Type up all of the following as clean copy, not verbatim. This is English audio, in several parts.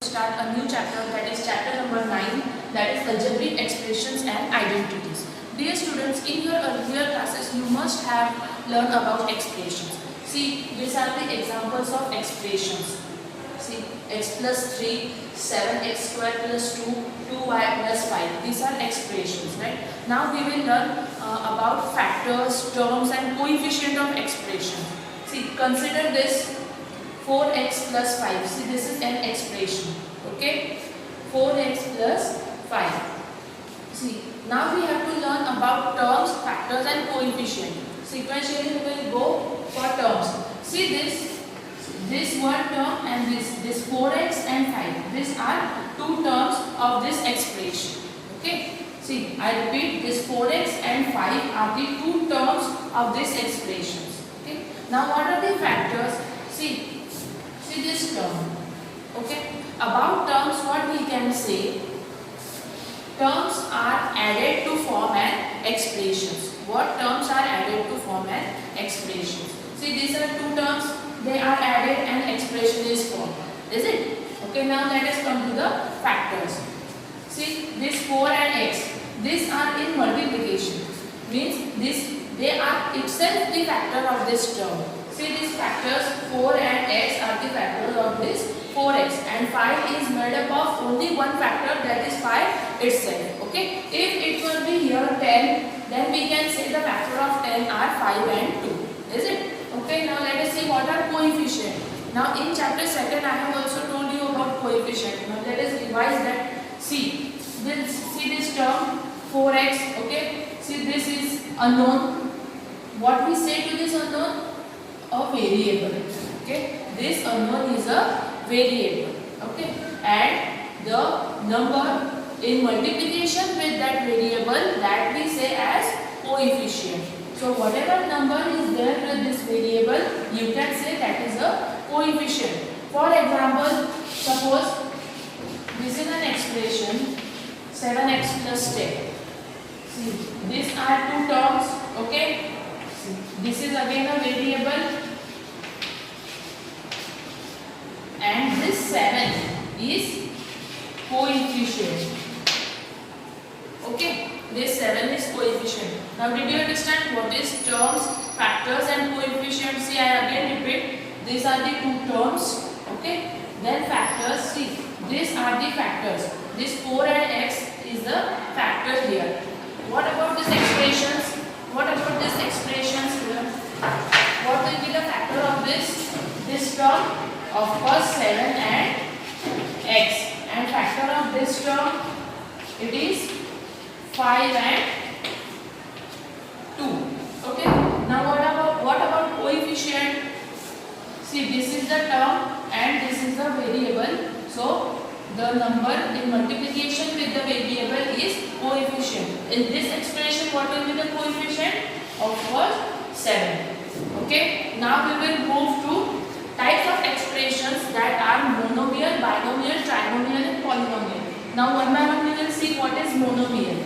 Start a new chapter, that is chapter number 9, that is algebraic expressions and identities. Dear students, in your earlier classes you must have learned about expressions. See, these are the examples of expressions. See, x plus 3, 7x square plus 2, 2y plus 5. These are expressions, right? Now we will learn about factors, terms and coefficient of expression. See, consider this 4x plus 5. See, this is an expression. Okay? 4x plus 5. See, now we have to learn about terms, factors and coefficient. Sequentially we will go for terms. See this one term and this 4x and 5. These are two terms of this expression. Okay? See, I repeat, this 4x and 5 are the two terms of this expressions. Okay? Now what are the factors? See this term. Okay? About terms, what we can say? Terms are added to form an expressions. What terms are added to form an expressions? See, these are two terms. They are added and expression is formed. Is it? Okay, now let us come to the factors. See, this 4 and x. These are in multiplication. Means they are itself the factor of this term. See, these factors 4 and x are the factors of this 4x, and 5 is made up of only one factor, that is 5 itself. Okay, if it will be here 10, then we can say the factor of 10 are 5 and 2. Is it? Okay, now let us see what are coefficient. Now in chapter 2nd I have also told you about coefficient. Now let us revise that. See this term 4x. Okay, see, this is unknown. What we say to this unknown? A variable. Okay, this unknown is a variable. Okay, and the number in multiplication with that variable, that we say as coefficient. So whatever number is there with this variable, you can say that is a coefficient. For example, suppose this is an expression 7x plus 10. See, these are two terms. Okay, this is again a variable, and this 7 is coefficient. Okay, this 7 is coefficient. Now did you understand what is terms, factors and coefficients? See, I again repeat, these are the two terms. Okay, then factors. See, these are the factors. This 4 and x is the factor here. What about these expressions? What about these expressions here? What will be the factor of this term? Of course 7 and x, and factor of this term, it is 5 and 2. Okay, now what about coefficient? See, this is the term and this is the variable, so the number in multiplication with the variable is coefficient. In this expression, what will be the coefficient? Of course 7. Okay, now we will move to types of expressions that are monomial, binomial, trinomial and polynomial. Now one by one we will see what is monomial.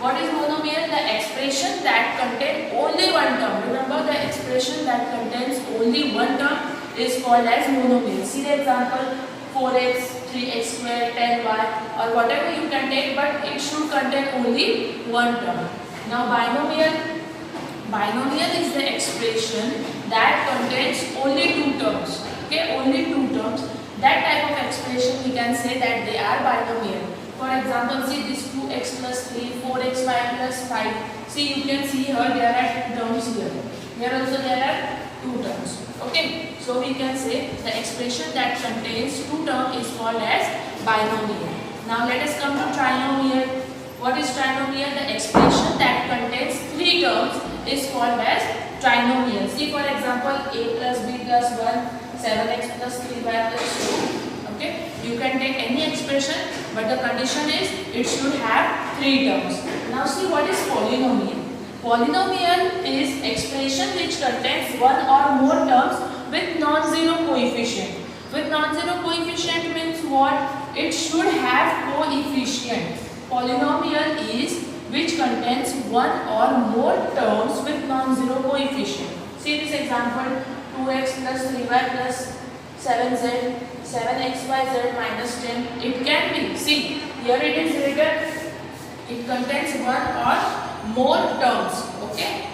What is monomial? The expression that contains only one term. Remember, the expression that contains only one term is called as monomial. See the example, 4x, 3x square, 10y or whatever you can take, but it should contain only one term. Now binomial is the expression that contains only two terms. Okay, only two terms. That type of expression we can say that they are binomial. For example, see this 2x plus 3, 4xy plus 5. See, you can see here there are two terms here. Here also there are two terms. Okay, so we can say the expression that contains two terms is called as binomial. Now let us come to trinomial. What is trinomial? The expression that contains three terms is called as trinomial. See, for example, a plus b plus 1, 7x plus 3y plus 2. Okay, you can take any expression, but the condition is it should have three terms. Now see, what is polynomial? Polynomial is expression which contains one or more terms with non-zero coefficient. With non-zero coefficient means what? It should have coefficient. Polynomial is which contains one or more terms with non-zero coefficient. See this example, 2x plus 3y plus 7z, 7xyz minus 10. It can be. See, here it is written. It contains one or more terms. Okay.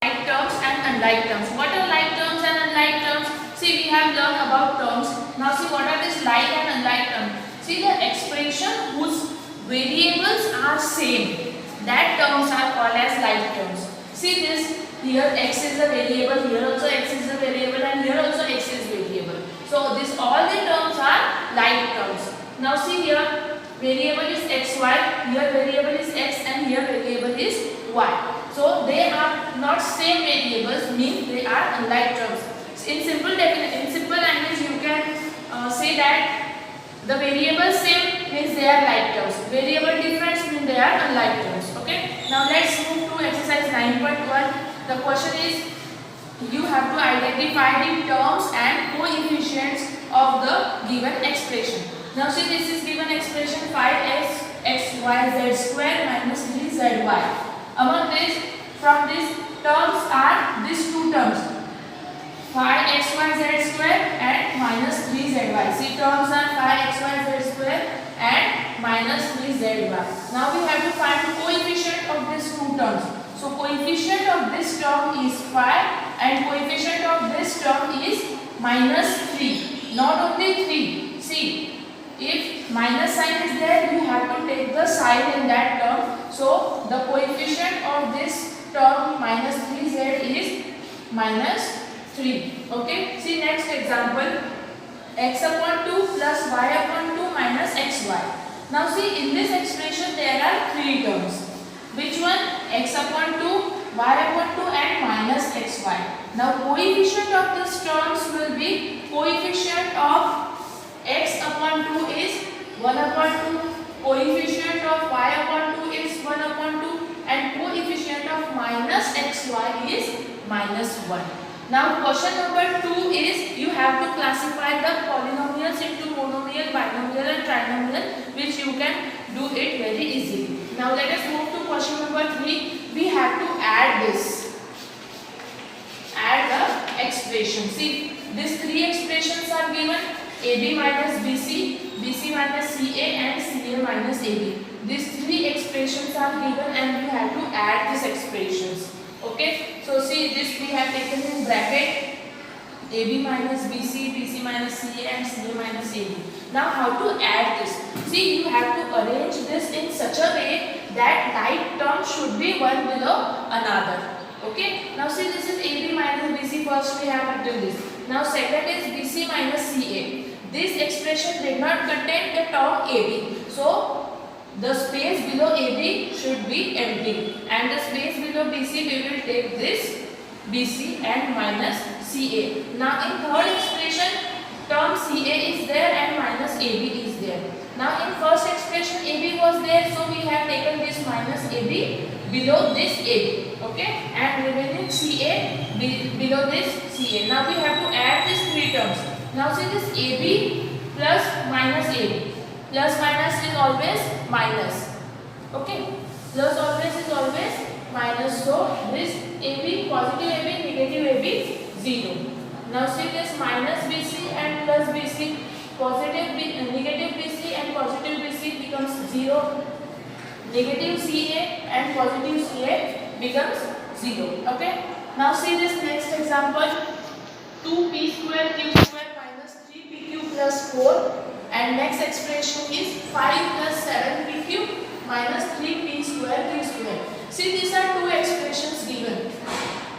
Like terms and unlike terms. What are like terms and unlike terms? See, we have learned about terms. Now see what are these like and unlike terms. See, the expression whose variables are same, that terms are called as like terms. See this, here x is a variable, here also x is a variable, and here also x is variable. So this all the terms are like terms. Now see here, variable is xy, here variable is x, and here variable is y. So they are not same variables, means they are unlike terms. In simple language, you can say that the variables same means they are like terms. Variable difference means they are unlike terms. Okay. Now let's move to exercise 9.1. The question is, you have to identify the terms and coefficients of the given expression. Now see, this is given expression 5xyz square minus 3zy. Among this, from these terms are these two terms, 5xyz square and minus 3zy. See, terms are 5xyz square and minus 3zy. Now we have to find the coefficient of these two terms. So coefficient of this term is 5 and coefficient of this term is minus 3. Not only 3. See, if minus sign is there, you have to take the sign in that term. So the coefficient of this term minus 3z is minus 3. Okay. See next example. X upon 2 plus y upon 2 minus xy. Now see, in this expression there are three terms. Which one? X upon 2, y upon 2 and minus xy. Now coefficient of these terms will be coefficient of x upon 2 is 1 upon 2, coefficient of y upon 2 is 1 upon 2 and coefficient of minus xy is minus 1. Now question number 2 is, you have to classify the polynomials into monomial, binomial and trinomial, which you can do it very easily. Now let us move to question number 3. We have to add this. Add the expression. See, these three expressions are given. AB minus BC, BC minus CA and CA minus AB. These three expressions are given and we have to add these expressions. Okay. So see, this we have taken in bracket, AB minus BC, BC minus CA and CA minus AB. Now how to add this? See, you have to arrange this in such a way that like term should be one below another. Okay. Now see, this is AB minus BC. First we have written this. Now second is BC minus CA. This expression did not contain the term AB. So the space below AB should be empty. And the space below BC, we will take this BC and minus CA. Now in third expression, term CA is there and minus AB is there. Now in first expression, AB was there. So we have taken this minus AB below this AB. Okay. And remaining CA below this CA. Now we have to add these three terms. Now see, this AB plus minus AB. Plus minus is always minus. Okay. Plus always is always minus. So this AB, positive AB, negative AB, 0. Now see, this minus BC and plus BC, negative BC and positive BC becomes 0. Negative CA and positive CA becomes 0. Okay. Now see this next example. 2p square q square minus 3pq plus 4, and next expression is 5 plus 7pq minus 3p square q square. See, these are two expressions given.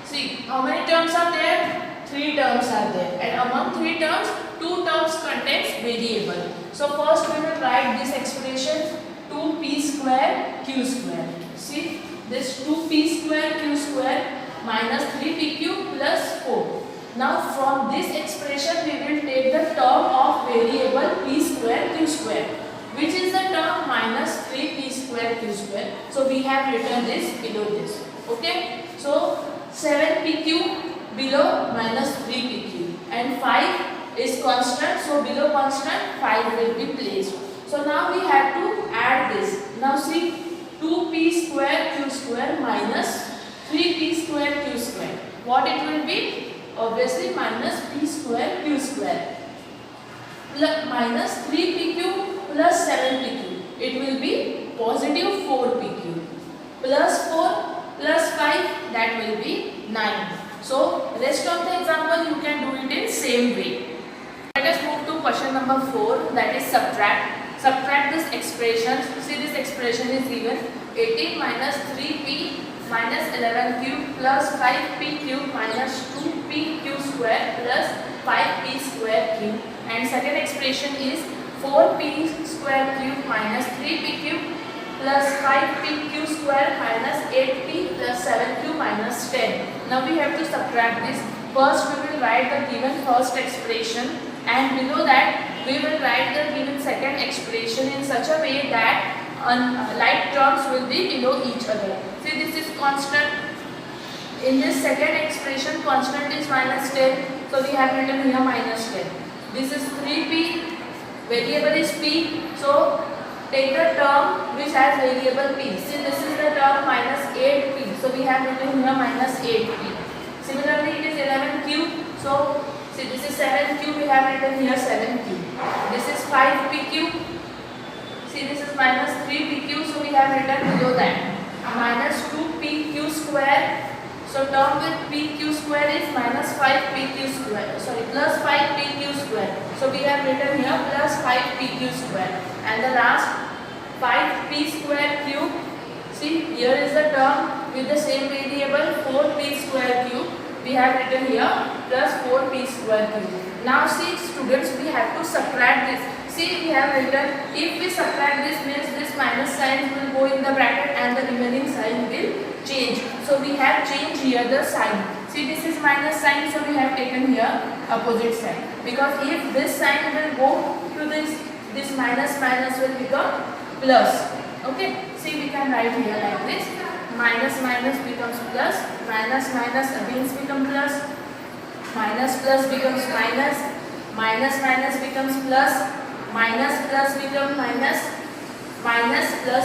See, how many terms are there? 3 terms are there, and among 3 terms, 2 terms contains variable. So first we will write this expression 2p square q square. See, this 2p square q square minus 3pq plus 4. Now from this expression we will take the term of variable p square q square, which is the term minus 3p square q square. So we have written this below this. Okay. So 7pq below minus 3pq and 5 is constant. So below constant 5 will be placed. So now we have to add this. Now see, 2p square q square minus 3p square q square. What it will be? obviously minus p square q square, plus minus 3pq plus 7pq. It will be positive 4pq plus 4 plus 5, that will be 9. So rest of the example you can do it in same way. Let us move to question number 4, that is subtract. Subtract this expression. See, this expression is given 18 minus 3p minus 11q plus 5pq minus 2pq square plus 5p square q, and second expression is 4p square q minus 3pq plus 5pq square minus 8p plus 7q minus 10. Now we have to subtract this. First we will write the given first expression, and below that we will write the given second expression in such a way that like terms will be below each other. See, this is constant. In this second expression, constant is minus 10. So we have written here minus 10. This is 3p. Variable is p. So take the term which has variable p. See, this is the term minus 8p. So we have written here minus 8p. Similarly, it is 11q. So see, this is 7q. We have written here 7q. This is 5pq. See, this is minus 3pq, so we have written below that minus 2pq square. So term with pq square is minus 5pq square. Sorry, plus 5pq square. So we have written here plus 5pq square. And the last 5p square cube. See, here is the term with the same variable 4p square cube. We have written here plus 4p square cube. Now see, students, we have to subtract this. See, we have written, if we subtract this means this minus sign will go in the bracket and the remaining sign will change. So we have changed here the sign. See, this is minus sign, so we have taken here opposite sign. Because if this sign will go to this minus will become plus. Okay, see, we can write here like this. Minus becomes plus, minus again becomes plus, minus becomes minus becomes plus, minus becomes minus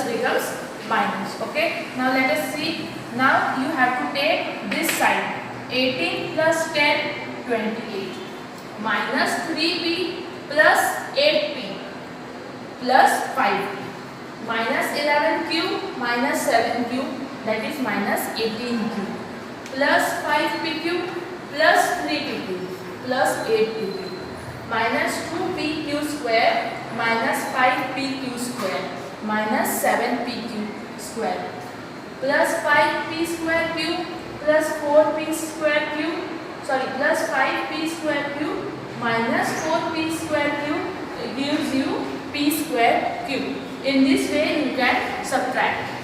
becomes minus. Okay, now let us see. Now you have to take this side. 18 plus 10, 28. Minus 3p plus 8p plus 5p. Minus 11q minus 7q, that is minus 18q. Plus 5pq plus 3pq plus 8pq. Minus 2pq square minus 5pq square minus 7pq square plus 5p square q plus 4p square q, plus 5p square q minus 4p square q gives you p square q. In this way you can subtract.